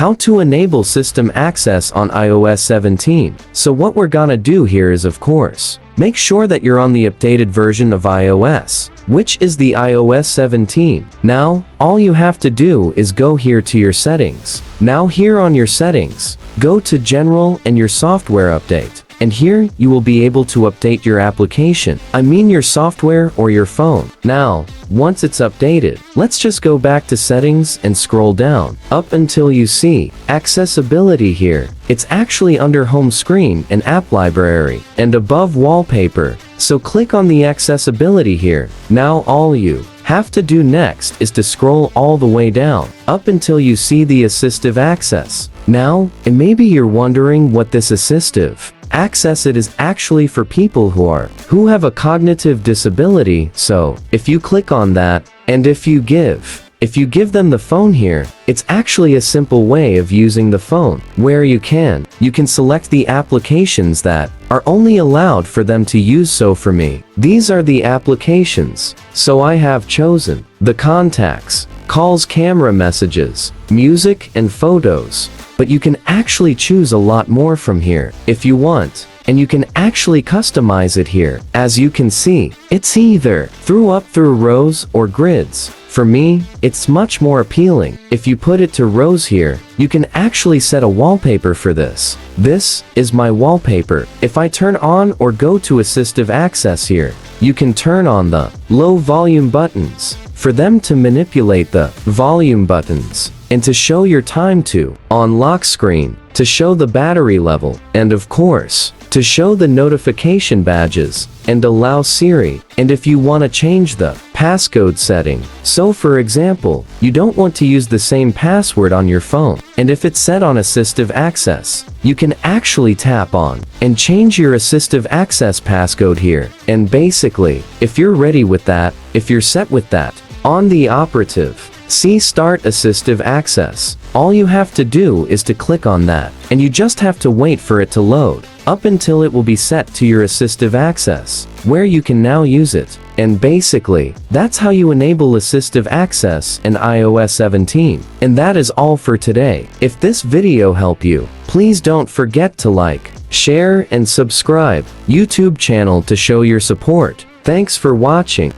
how to enable system access on iOS 17. So what we're gonna do here is, of course, make sure that you're on the updated version of iOS, which is the iOS 17. Now, all you have to do is go here to your settings. Now here on your settings, go to General and your software update. And here, you will be able to update your application. I mean your software or your phone. Now, once it's updated, let's just go back to settings and scroll down, up until you see accessibility here. It's actually under home screen and app library, and above wallpaper. So click on the accessibility here. Now all you have to do next is to scroll all the way down, up until you see the assistive access. Now, and maybe you're wondering what this assistive access it is actually for people who have a cognitive disability. So if you click on that, and if you give them the phone here, it's actually a simple way of using the phone, where you can select the applications that are only allowed for them to use. So for me, these are the applications. So I have chosen the contacts, calls, camera, messages, music, and photos. But you can actually choose a lot more from here if you want, and you can actually customize it here. As you can see, it's either through rows or grids. For me, it's much more appealing. If you put it to rows here, you can actually set a wallpaper for this. This is my wallpaper. If I turn on or go to assistive access here, you can turn on the low volume buttons for them to manipulate the volume buttons, and to show your time to on lock screen, to show the battery level, and of course, to show the notification badges, and allow Siri, and if you want to change the passcode setting. So for example, you don't want to use the same password on your phone, and if it's set on assistive access, you can actually tap on and change your assistive access passcode here. And basically, if you're ready with that, if you're set with that, on the operative, see Start Assistive Access. All you have to do is to click on that, and you just have to wait for it to load, up until it will be set to your assistive access, where you can now use it. And basically, that's how you enable assistive access in iOS 17. And that is all for today. If this video helped you, please don't forget to like, share, and subscribe YouTube channel to show your support. Thanks for watching.